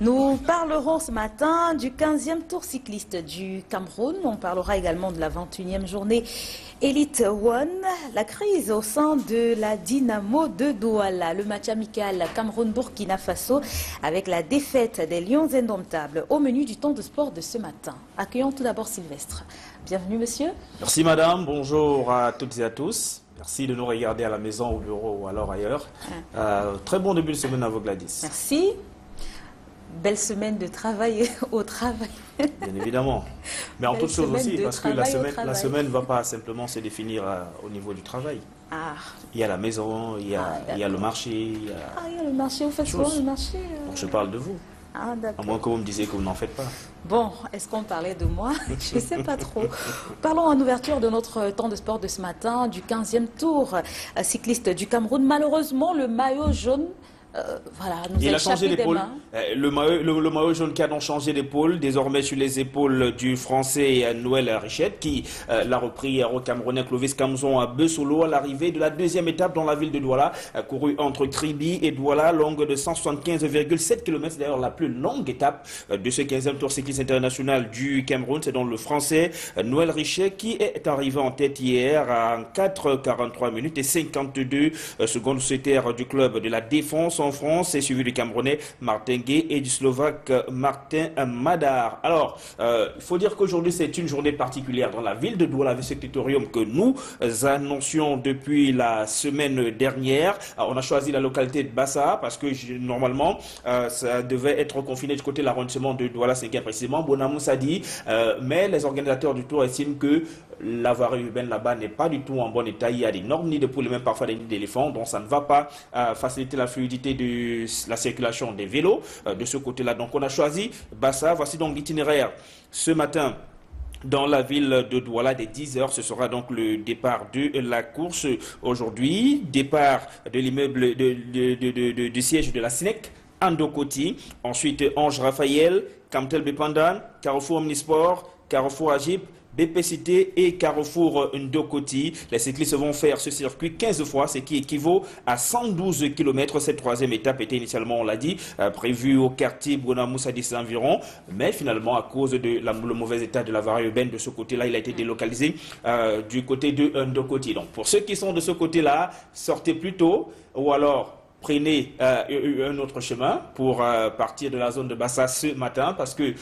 Nous parlerons ce matin du 15e tour cycliste du Cameroun. On parlera également de la 21e journée Elite One, la crise au sein de la Dynamo de Douala, le match amical Cameroun-Burkina Faso avec la défaite des Lions indomptables au menu du temps de sport de ce matin. Accueillons tout d'abord Sylvestre. Bienvenue monsieur. Merci madame, bonjour à toutes et à tous. Merci de nous regarder à la maison, au bureau ou alors ailleurs. Très bon début de semaine à vous Gladys. Merci. Belle semaine de travail au travail. Bien évidemment. Mais en toute chose aussi, parce que la semaine ne va pas simplement se définir au niveau du travail. Il y a la maison, il y a le marché. Il y a le marché, vous faites souvent le marché Donc je parle de vous. À moins que vous me disiez que vous n'en faites pas. Bon, est-ce qu'on parlait de moi? Je ne sais pas trop. Parlons en ouverture de notre temps de sport de ce matin, du 15e tour cycliste du Cameroun. Malheureusement, le maillot jaune... il a changé d'épaule. Le maillot jaune qui a donc changé d'épaule, désormais sur les épaules du Français Noël Richette, qui l'a repris au Camerounais Clovis Kamzon à Bessolo à l'arrivée de la deuxième étape dans la ville de Douala, courue entre Kribi et Douala, longue de 175,7 km. C'est d'ailleurs la plus longue étape de ce 15e tour cycliste international du Cameroun. C'est donc le Français Noël Richet qui est arrivé en tête hier à 4h43 minutes et 52 secondes. C'était du club de la Défense en France, c'est suivi du Camerounais Martin Guay et du Slovaque Martin Madar. Alors, il faut dire qu'aujourd'hui c'est une journée particulière dans la ville de Douala avec ce critérium que nous annoncions depuis la semaine dernière. On a choisi la localité de Bassa parce que normalement ça devait être confiné du côté de l'arrondissement de Douala 5e précisément. Bonamous a dit, mais les organisateurs du tour estiment que la voirie urbaine là-bas n'est pas du tout en bon état. Il y a d'énormes nids de poules et même parfois des nids d'éléphants, donc ça ne va pas faciliter la fluidité de la circulation des vélos de ce côté-là. Donc on a choisi Bassa. Voici donc l'itinéraire ce matin. Dans la ville de Douala, dès 10h, ce sera donc le départ de la course aujourd'hui. Départ de l'immeuble du siège de la SNEC, Andokoti. Ensuite, Ange Raphaël, Kamtel Bepandan, Carrefour Omnisport, Carrefour Agip, BP Cité et Carrefour Ndokoti. Les cyclistes vont faire ce circuit 15 fois, ce qui équivaut à 112 km. Cette troisième étape était initialement, on l'a dit, prévue au quartier Bonamous à 10 environ. Mais finalement, à cause de le mauvais état de la voirie urbaine de ce côté-là, il a été délocalisé du côté de Ndokoti. Donc pour ceux qui sont de ce côté-là, sortez plus tôt ou alors prenez un autre chemin pour partir de la zone de Bassa ce matin parce que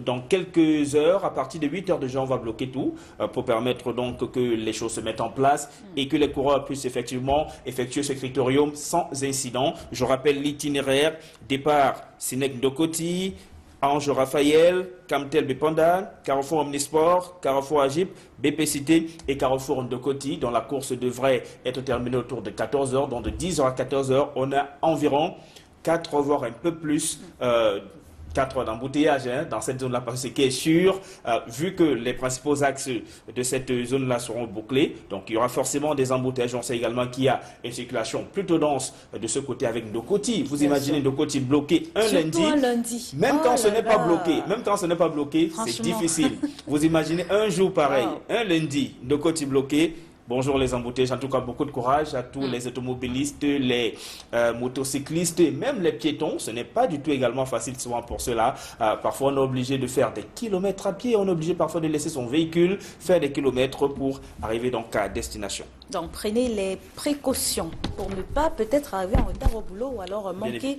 dans quelques heures, à partir de 8h déjà, on va bloquer tout pour permettre donc que les choses se mettent en place et que les coureurs puissent effectivement effectuer ce critérium sans incident. Je rappelle l'itinéraire: départ Sinek Ndokoti, Ange Raphaël, Kamtel Bepandan, Carrefour Omnisport, Carrefour Agip, BP Cité et Carrefour Ndokoti, dont la course devrait être terminée autour de 14h. Donc de 10h à 14h, on a environ 4 voire un peu plus 4 heures d'embouteillage dans cette zone-là, parce que ce qui est sûr, vu que les principaux axes de cette zone-là seront bouclés, donc il y aura forcément des embouteillages. On sait également qu'il y a une circulation plutôt dense de ce côté avec Ndokoti. Vous imaginez Ndokoti bloqué un lundi, même quand ce n'est pas bloqué, c'est difficile. Vous imaginez un jour pareil, un lundi, Ndokoti bloqué. Bonjour les embouteillages, en tout cas beaucoup de courage à tous les automobilistes, les motocyclistes et même les piétons. Ce n'est pas du tout également facile souvent pour cela. Parfois on est obligé de faire des kilomètres à pied, on est obligé parfois de laisser son véhicule faire des kilomètres pour arriver donc à destination. Donc prenez les précautions pour ne pas peut-être arriver en retard au boulot ou alors manquer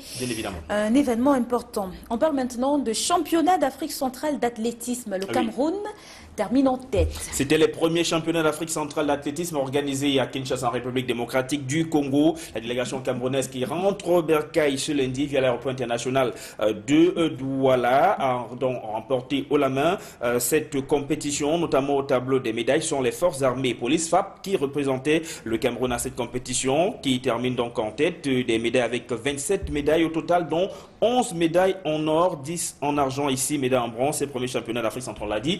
un événement important. On parle maintenant de championnat d'Afrique centrale d'athlétisme. Le Cameroun termine en tête. C'était les premiers championnats d'Afrique centrale d'athlétisme organisés à Kinshasa en République démocratique du Congo. La délégation camerounaise qui rentre au Bercail ce lundi via l'aéroport international de Douala a donc remporté haut la main cette compétition, notamment au tableau des médailles. Ce sont les forces armées et police FAP qui représentaient le Cameroun à cette compétition, qui termine donc en tête des médailles avec 27 médailles au total, dont 11 médailles en or, 10 en argent, ici médailles en bronze. Ces premiers championnats d'Afrique centrale, on l'a dit.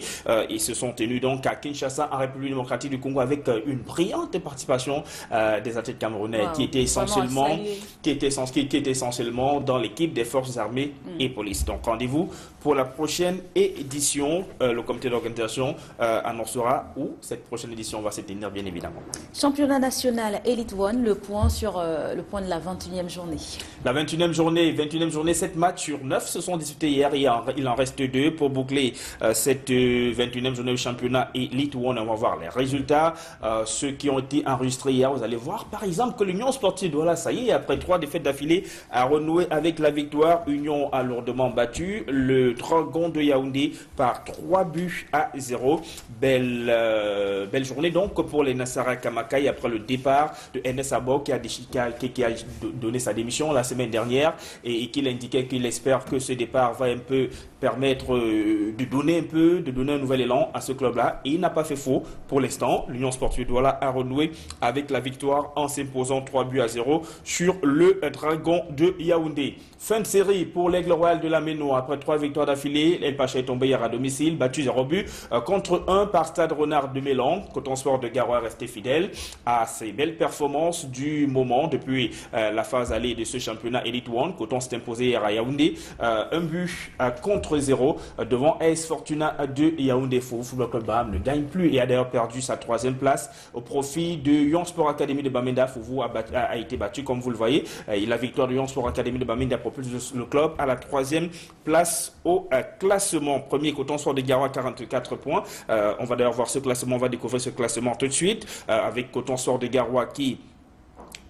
Ils se sont tenus donc à Kinshasa en République démocratique du Congo avec une brillante participation des athlètes camerounais qui étaient essentiellement dans l'équipe des forces armées et police. Donc rendez-vous pour la prochaine édition. Le comité d'organisation annoncera où cette prochaine édition va se tenir, bien évidemment. Championnat national Elite One, le point sur le point de la 21e journée. La 21e journée, 7 matchs sur 9 se sont disputés hier. Il en reste 2 pour boucler cette 21e journée du championnat Elite One. On va voir les résultats. Ceux qui ont été enregistrés hier, vous allez voir par exemple que l'Union sportive Douala, ça y est, après 3 défaites d'affilée, a renoué avec la victoire. Union a lourdement battu le Dragon de Yaoundé par 3-0. Belle journée donc pour les Nassara Kamakai après le départ de NS Abo qui a donné sa démission la semaine dernière et qu'il indiquait qu'il espère que ce départ va un peu permettre de donner un nouvel élan à ce club-là. Et il n'a pas fait faux pour l'instant. L'Union sportive Douala a renoué avec la victoire en s'imposant 3-0 sur le Dragon de Yaoundé. Fin de série pour l'Aigle Royal de la Méno. Après 3 victoires d'affilée, El Pacha est tombé hier à domicile, battu 0 but contre 1 par Stade Renard de Mélan. Coton Sport de Garoua est resté fidèle à ses belles performances du moment depuis la phase allée de ce championnat Elite One. Coton s'est imposé hier à Yaoundé, un but contre 0 devant AS Fortuna de Yaoundé. Football Club Baham ne gagne plus et a d'ailleurs perdu sa 3e place au profit de Young Sport Academy de Bamenda. Foufou a été battu comme vous le voyez. La victoire de Young Sport Academy de Bamenda propulse le club à la 3e place au classement. Premier Coton Sport de Garoua 44 points. On va d'ailleurs voir ce classement, on va découvrir ce classement tout de suite avec Coton Sport de Garoua qui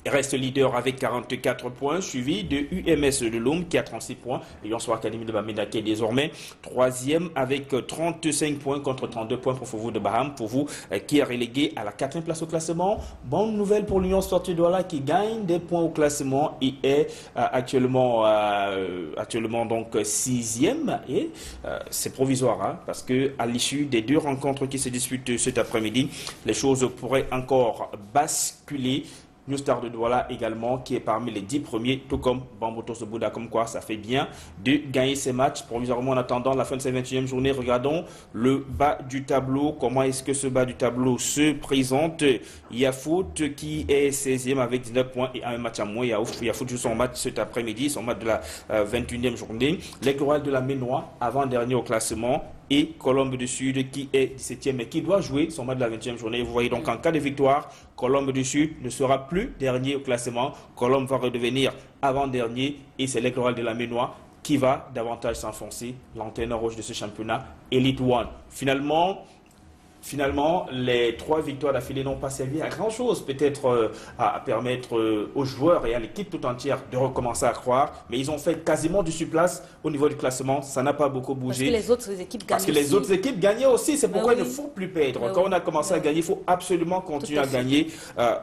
reste leader avec 44 points, suivi de UMS de Loum qui a 36 points. Et Young Sport Academy de Bamenda qui est désormais 3e avec 35 points contre 32 points pour Foufou de Baham. Foufou qui est relégué à la 4e place au classement. Bonne nouvelle pour l'Union sportive Douala qui gagne des points au classement et est actuellement donc 6e. Et c'est provisoire hein, parce que à l'issue des 2 rencontres qui se disputent cet après-midi, les choses pourraient encore basculer. New Star de Douala également qui est parmi les 10 premiers, tout comme Bambotos de Bouddha, comme quoi ça fait bien de gagner ces matchs provisoirement en attendant la fin de cette 21e journée. Regardons le bas du tableau, comment est-ce que ce bas du tableau se présente. Yafoot qui est 16e avec 19 points et un match à moins. Yafoot joue son match cet après-midi, son match de la 21e journée. L'Aigle Royal de la Ménois, avant-dernier au classement. Et Colombe du Sud qui est 17e mais qui doit jouer son match de la 20e journée. Vous voyez donc en cas de victoire, Colombe du Sud ne sera plus dernier au classement. Colombe va redevenir avant-dernier et c'est l'Aigle Royal de la Ménois qui va davantage s'enfoncer, l'antenne rouge de ce championnat Elite One. Finalement, les 3 victoires d'affilée n'ont pas servi à grand-chose, peut-être à permettre aux joueurs et à l'équipe tout entière de recommencer à croire. Mais ils ont fait quasiment du surplace au niveau du classement. Ça n'a pas beaucoup bougé. Parce que les autres équipes gagnent aussi. Les autres équipes gagnaient aussi. C'est pourquoi il ne faut plus perdre. Quand on a commencé à gagner, il faut absolument continuer à gagner.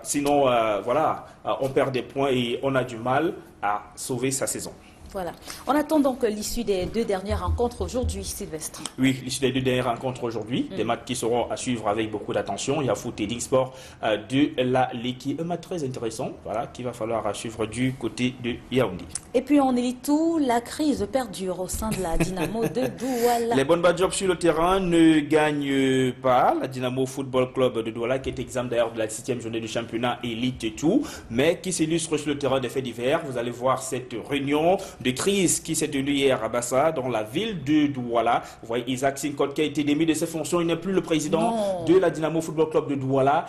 Sinon, voilà, on perd des points et on a du mal à sauver sa saison. Voilà. On attend donc l'issue des 2 dernières rencontres aujourd'hui, Sylvestre. Oui, l'issue des 2 dernières rencontres aujourd'hui. Des matchs qui seront à suivre avec beaucoup d'attention. Il y a Foot et Ding Sport de la Leki. Un match très intéressant, voilà, qu'il va falloir suivre du côté de Yaoundé. Et puis on élit tout, la crise perdure au sein de la Dynamo de Douala. Les bonnes jobs sur le terrain ne gagnent pas. La Dynamo Football Club de Douala qui est exempt d'ailleurs de la 6e journée du championnat Elite et tout, mais qui s'illustre sur le terrain des faits divers. Vous allez voir cette réunion de crise qui s'est tenue hier à Bassa, dans la ville de Douala. Vous voyez Isaac Sinkot qui a été démis de ses fonctions. Il n'est plus le président de la Dynamo Football Club de Douala.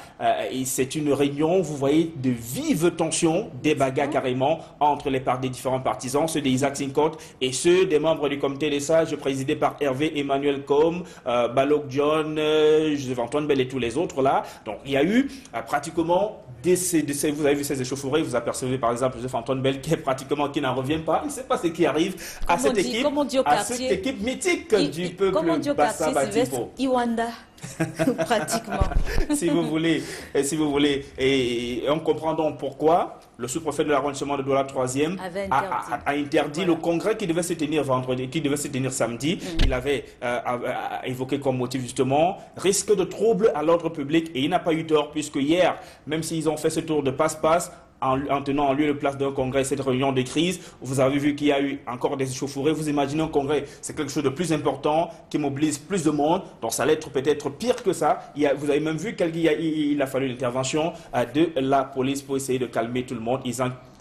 Et c'est une réunion, vous voyez, de vives tensions, des bagarres carrément entre des différents partisans, ceux d'Isaac Sinkot et ceux des membres du comité des sages présidé par Hervé Emmanuel Com, Balok John, Joseph-Antoine Bell et tous les autres là. Donc il y a eu pratiquement vous avez vu ces échauffourées, vous apercevez par exemple Joseph-Antoine Bell qui n'en revient pas. Il ne sait pas ce qui arrive à cette équipe mythique du peuple Bassa Batipo. Iwanda. Pratiquement. si vous voulez. Et on comprend donc pourquoi le sous-préfet de l'arrondissement de Douala 3e a interdit le congrès qui devait se tenir samedi. Il avait évoqué comme motif justement risque de trouble à l'ordre public et il n'a pas eu tort puisque hier, même s'ils ont fait ce tour de passe-passe, en tenant en lieu de place d'un congrès, cette réunion de crise, vous avez vu qu'il y a eu encore des échauffourées. Vous imaginez un congrès, c'est quelque chose de plus important, qui mobilise plus de monde, donc ça allait être peut-être pire que ça. Vous avez même vu qu'il a fallu l'intervention de la police pour essayer de calmer tout le monde.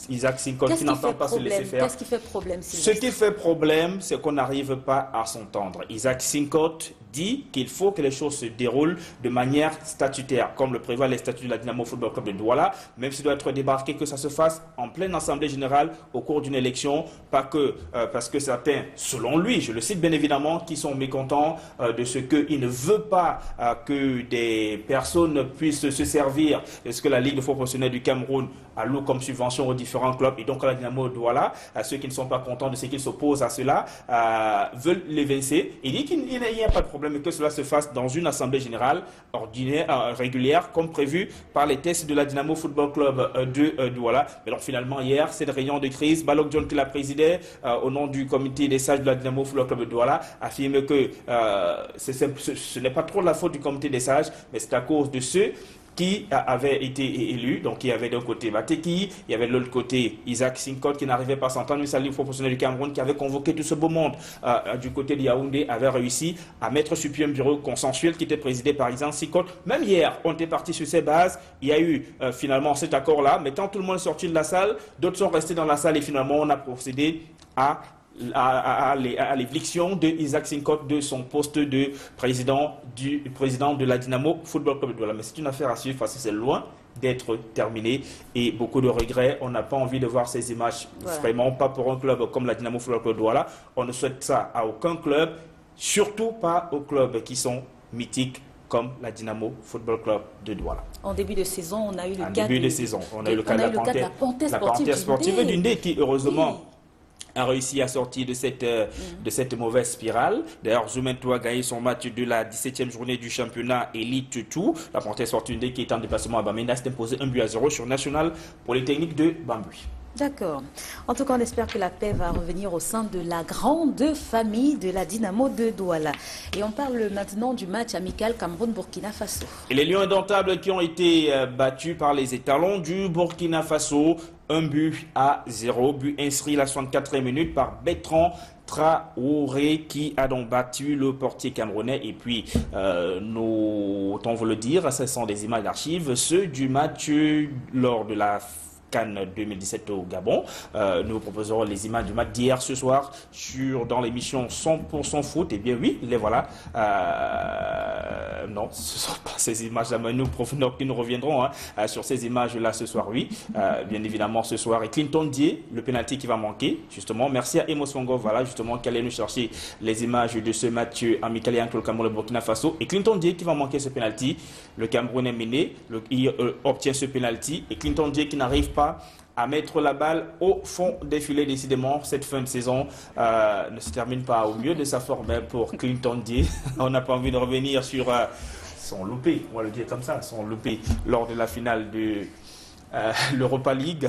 Isaac Sinkot qui n'entend pas se laisser faire. Qu'est-ce qui fait problème? Ce qui fait problème, c'est qu'on n'arrive pas à s'entendre. Isaac Sinkot dit qu'il faut que les choses se déroulent de manière statutaire, comme le prévoient les statuts de la Dynamo Football Club de Douala, même s'il doit être débarqué, que ça se fasse en pleine assemblée générale au cours d'une élection, pas que parce que certains, selon lui, je le cite bien évidemment, qui sont mécontents de ce qu'il ne veut pas que des personnes puissent se servir de ce que la Ligue de football professionnel du Cameroun alloue comme subvention aux différents clubs, et donc à la Dynamo Douala, ceux qui ne sont pas contents de ce qu'ils s'opposent à cela, veulent l'évincer. Il dit qu'il n'y a pas de problème et que cela se fasse dans une assemblée générale ordinaire, régulière, comme prévu par les tests de la Dynamo Football Club de Douala. Mais alors finalement hier, cette réunion de crise, Balok John qui la présidait au nom du comité des sages de la Dynamo Football Club de Douala, affirme que ce n'est pas trop la faute du comité des sages, mais c'est à cause de ceux qui avait été élu. Donc il y avait d'un côté Mateki, il y avait de l'autre côté Isaac Sinkot qui n'arrivait pas à s'entendre, mais la Ligue professionnelle du Cameroun qui avait convoqué tout ce beau monde du côté de Yaoundé avait réussi à mettre sur pied un bureau consensuel qui était présidé par Isaac Sinkot. Même hier, on était parti sur ces bases, il y a eu finalement cet accord-là, mais quand tout le monde est sorti de la salle, d'autres sont restés dans la salle et finalement on a procédé à l'éviction de Isaac Sinkot de son poste de président de la Dynamo Football Club de Douala. Mais c'est une affaire à suivre parce que c'est loin d'être terminé et beaucoup de regrets. On n'a pas envie de voir ces images, vraiment pas pour un club comme la Dynamo Football Club de Douala. On ne souhaite ça à aucun club, surtout pas aux clubs qui sont mythiques comme la Dynamo Football Club de Douala. En début de saison, on a eu le cas de la Panthère sportive d'Undé qui heureusement a réussi à sortir de cette mauvaise spirale. D'ailleurs, Zumentou a gagné son match de la 17e journée du championnat Elite 2. La Panthère sportive qui est en déplacement à Bamenda s'est imposée 1-0 sur National Polytechnique de Bambouis. D'accord. En tout cas, on espère que la paix va revenir au sein de la grande famille de la Dynamo de Douala. Et on parle maintenant du match amical Cameroun-Burkina Faso. Et les Lions indomptables qui ont été battus par les étalons du Burkina Faso, 1-0, but inscrit à la 64e minute par Bertrand Traoré qui a donc battu le portier camerounais. Et puis, autant vous le dire, ce sont des images d'archives, ceux du match lors de la Cannes 2017 au Gabon. Nous vous proposerons les images du match d'hier ce soir dans l'émission 100% foot. Et bien oui, les voilà. Non, ce ne sont pas ces images-là, mais nous reviendrons sur ces images-là ce soir, oui. Bien évidemment, ce soir. Et Clinton Dié, le pénalty qui va manquer, justement. Merci à Emos Fongo, voilà, justement, qui allait nous chercher les images de ce match amical entre le Cameroun et le Burkina Faso. Et Clinton Dié qui va manquer ce pénalty. Le Cameroun est mené, il obtient ce pénalty. Et Clinton Dié qui n'arrive pas à mettre la balle au fond des filets. Décidément, cette fin de saison ne se termine pas au mieux de sa forme pour Clinton Dié. On n'a pas envie de revenir sur son loupé, on va le dire comme ça, son loupé lors de la finale de l'Europa League.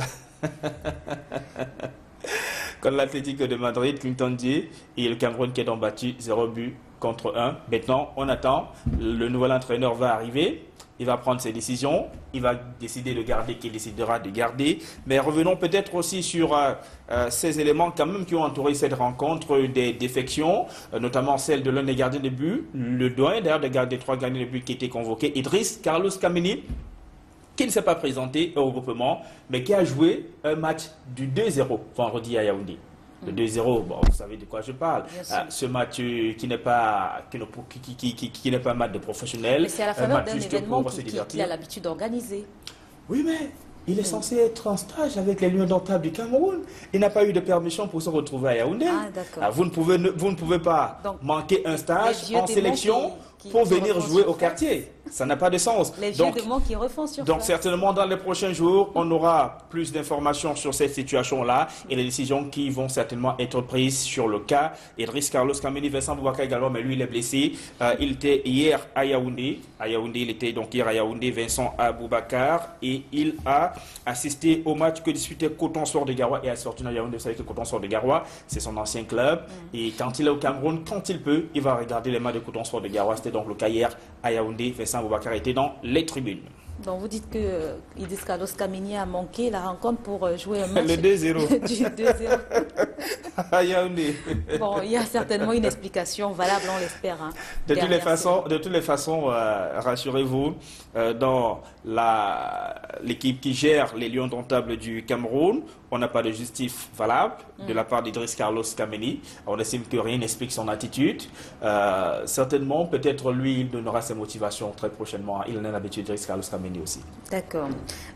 Contre l'Atlético de Madrid, Clinton Dié et le Cameroun qui est donc battu 0-1. Maintenant, on attend. Le nouvel entraîneur va arriver. Il va prendre ses décisions, il va décider de garder qui décidera de garder. Mais revenons peut-être aussi sur ces éléments quand même qui ont entouré cette rencontre, des défections, notamment celle de l'un des gardiens de but, le doyen d'ailleurs des trois gardiens de but qui étaient convoqués, Idriss Carlos Kameni, qui ne s'est pas présenté au regroupement, mais qui a joué un match du 2-0 vendredi à Yaoundé. Le 2-0, bon, vous savez de quoi je parle. Ce match qui n'est pas un match de professionnel. Mais c'est à la faveur d'un événement qu'il a l'habitude d'organiser. Oui, mais il est censé être en stage avec les Lions indomptables du Cameroun. Il n'a pas eu de permission pour se retrouver à Yaoundé. Vous ne pouvez pas manquer un stage en sélection pour venir jouer au quartier. Ça n'a pas de sens. Les vieux démons qui refont sur Donc certainement dans les prochains jours, on aura plus d'informations sur cette situation-là et les décisions qui vont certainement être prises sur le cas. Idriss Carlos Kameni, Vincent Boubacar également, mais lui il est blessé. Il était hier à Yaoundé. Il était donc hier à Yaoundé, Vincent Boubacar, et il a assisté au match que disputait Coton Sport de Garoua et à Fortuna Yaoundé. Vous savez que Coton Sport de Garoua, c'est son ancien club. Et quand il est au Cameroun, quand il peut, il va regarder les matchs de Coton Sport de Garoua. C'était donc le cas hier à Yaoundé. Vincent Boubacar était dans les tribunes. Donc vous dites que Idriss Carlos Kameni a manqué la rencontre pour jouer un match. Le 2-0. Du 2-0. Bon, il y a certainement une explication valable, on l'espère. Hein, de toutes les façons, rassurez-vous, dans l'équipe qui gère les Lions Indomptables du Cameroun, on n'a pas de justif valable de la part d'Idriss Carlos Kameni. On estime que rien n'explique son attitude. Certainement, peut-être lui, il donnera ses motivations très prochainement. Il en a l'habitude, Idriss Carlos Kameni aussi. D'accord.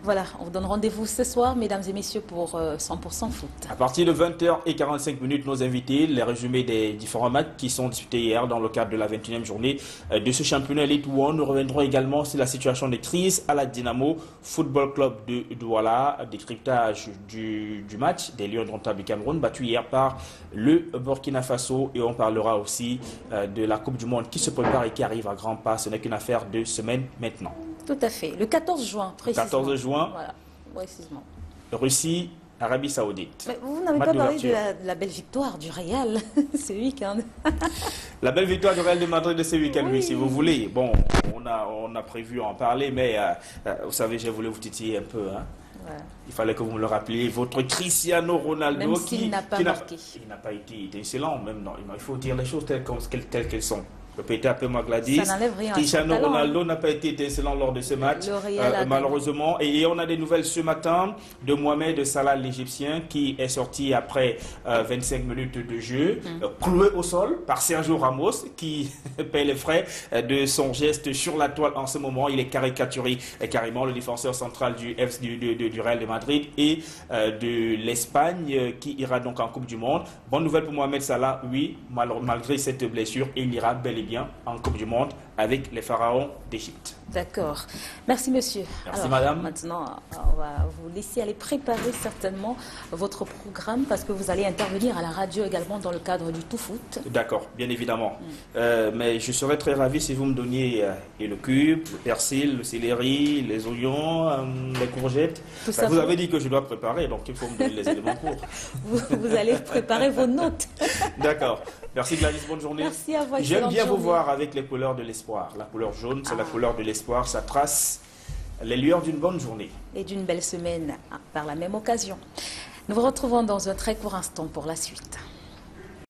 Voilà, on vous donne rendez-vous ce soir, mesdames et messieurs, pour 100% foot. À partir de 20h45, nos invités, les résumés des différents matchs qui sont disputés hier dans le cadre de la 21e journée de ce championnat Elite One. Nous reviendrons également sur la situation de crise à la Dynamo Football Club de Douala, décryptage du match des Lions Indomptables du Cameroun, battu hier par le Burkina Faso. Et on parlera aussi de la Coupe du Monde qui se prépare et qui arrive à grands pas. Ce n'est qu'une affaire de semaines maintenant. Tout à fait. Le 14 juin, précisément. 14 juin, voilà, précisément. Russie, Arabie Saoudite. Mais vous n'avez pas parlé de la belle victoire du Real ce week-end. La belle victoire du Real de Madrid de ce week-end, oui, si vous voulez. Bon, on a prévu en parler, mais vous savez, j'ai voulu vous titiller un peu. Hein. Ouais. Il fallait que vous me le rappeliez. Votre Cristiano Ronaldo, même s'il n'a pas marqué. Il n'a pas été excellent, même non. Il faut dire les choses telles qu'elles sont. Répéter un peu Magladis. Ça n'enlève rien. Cristiano Ronaldo n'a pas été excellent lors de ce match, malheureusement. Et on a des nouvelles ce matin de Mohamed Salah, l'Égyptien, qui est sorti après 25 minutes de jeu, cloué au sol par Sergio Ramos, qui paie les frais de son geste sur la toile en ce moment. Il est caricaturé carrément, le défenseur central du Real de Madrid et de l'Espagne, qui ira donc en Coupe du Monde. Bonne nouvelle pour Mohamed Salah, oui, malgré cette blessure, il ira bel et bien en Coupe du Monde avec les pharaons d'Égypte. D'accord. Merci monsieur. Merci madame. Maintenant, on va vous laisser aller préparer certainement votre programme parce que vous allez intervenir à la radio également dans le cadre du Tout Foot. D'accord, bien évidemment. Mais je serais très ravi si vous me donniez le cube, le persil, le céleri, les oignons, les courgettes. Vous avez dit que je dois préparer, donc il faut me donner les éléments pour. Vous allez préparer vos notes. D'accord. Merci Gladys, bonne journée. Merci à vous. J'aime bien vous voir avec les couleurs de l'espoir. La couleur jaune, c'est la couleur de l'espoir. Ça trace les lueurs d'une bonne journée. Et d'une belle semaine par la même occasion. Nous vous retrouvons dans un très court instant pour la suite.